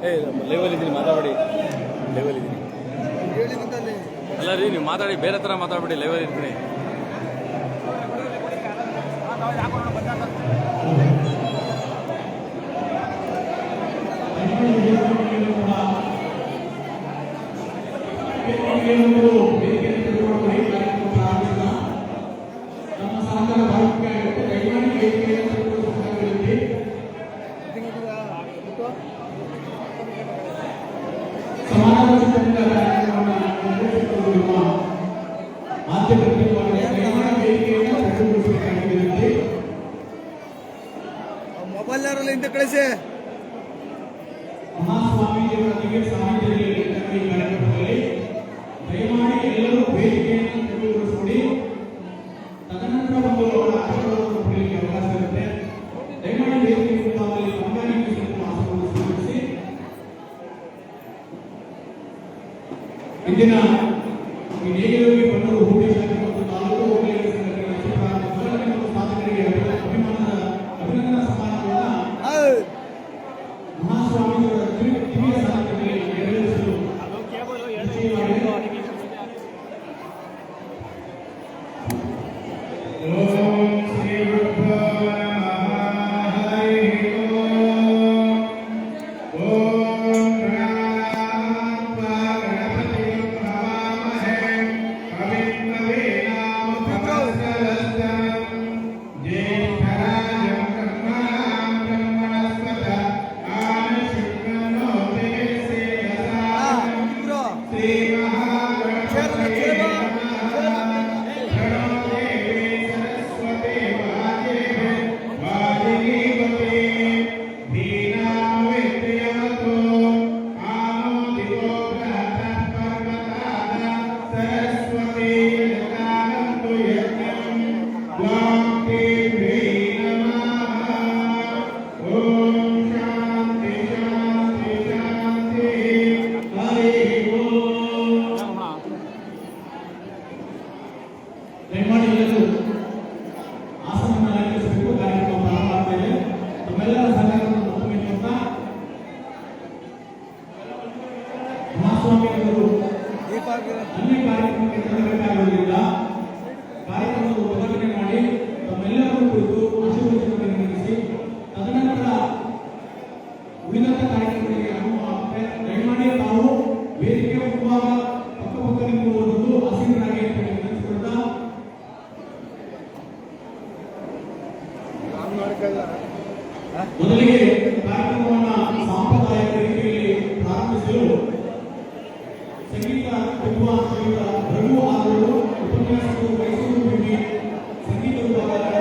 ಲೈವಲ್ಲಿ ಇದ್ದೀನಿ, ಮಾತಾಡಿ. ಲೈವಲ್ಲಿ ಇದ್ದೀನಿ ಅಲ್ಲ ರೀ, ನೀವು ಮಾತಾಡಿ, ಬೇರೆ ಥರ ಮಾತಾಡ್ಬಿಡಿ. ಲೈವಲ್ಲಿ ಇರ್ತೀನಿ. ಮೊಬೈಲ್ ಇಂದ ಕಳಿಸಿ. ಮಹಾಸ್ವಾಮೀಜಿಯವರೊಂದಿಗೆ ಸಾಹಿತ್ಯದಲ್ಲಿ ಕಾರ್ಯಕ್ರಮದಲ್ಲಿ ದಯಮಾಡಿ ಎಲ್ಲರೂ ವೇದಿಕೆಯನ್ನು ತೆರವುಗೊಳಿಸಿಕೊಡಿ. ತದನಂತರ ಒಂದು ಆಶೀರ್ವಾದವನ್ನು ಪಡೆಯಲಿಕ್ಕೆ ಅವಕಾಶ ಇರುತ್ತೆ. ದಯಮಾಡಿ ವೇದಿಕೆ ಮುಂಭಾಗದಲ್ಲಿ ಬಂಗಾಳಿಗೆ ಸ್ವಲ್ಪ ಆಸನವನ್ನು ಸ್ವೀಕರಿಸಿ. ಇಂದಿನ ಈ ನೇಗಿಲುಗಿ ಬಣ್ಣರು ಹೂಡಿ ಮತ್ತು ತಾಲೂಕು ಹೋಬಳಿ ಸಾಧಕರಿಗೆ ಅಭಿನಂದನಾ ಸಮಾರಂಭವನ್ನು ಮಹಾಸ್ವಾಮಿಯವರ ದಿವ್ಯ ಸಾಹಿತ್ಯದಲ್ಲಿ ನೆರವೇರಿಸಲು ದಯಮಾಡಿ ಎಲ್ಲರೂ ಆಸನವನ್ನು ಅಲಂಕರಿಸಬೇಕು. ಕಾರ್ಯಕ್ರಮ ಪ್ರಾರಂಭ ಆಗ್ತಾ ಇದೆ. ತಮ್ಮೆಲ್ಲರ ಸಹಕಾರವನ್ನು ಮತ್ತೊಮ್ಮೆ ನೀಡುತ್ತಾ ಮಹಾಸ್ವಾಮಿಯವರು ಅನ್ಯ ಕಾರ್ಯಕ್ರಮಕ್ಕೆ ತೆರಳಬೇಕಾಗಿರುವುದರಿಂದ ಕಾರ್ಯಕ್ರಮದ ಉದ್ಘಾಟನೆ ಮಾಡಿ ತಮ್ಮೆಲ್ಲರೂ ಕುರಿತು ಆಶೀರ್ವಚನವನ್ನು ನೀಡಿಸಿ ತದನಂತರ ಉಳಿದಂತ ಕಾರ್ಯಕ್ರಮಗಳಿಗೆ ಅನುವಾಗುತ್ತೆ. ದಯಮಾಡಿ ತಾವು ವೇದಿಕೆ ಮುಂಭಾಗ ಪಕ್ಕ ನಿಂತುಕೊಂಡು ಆಸೀನರಾಗಿ ನೆನೆಸಿಕೊಳ್ತಾ ಮೊದಲಿಗೆ ಕಾರ್ಯಕ್ರಮವನ್ನು ಸಾಂಪ್ರದಾಯಿಕ ರೀತಿಯಲ್ಲಿ ಪ್ರಾರಂಭಿಸಲು ಸಂಗೀತ ವಿದ್ವಾನ್ ಶ್ರೀಯುತ ರಘು ಅವರು ಉಪನ್ಯಾಸಕರು ಮೈಸೂರು ಭೂಮಿ ಸಂಗೀತ ವಿಭಾಗದ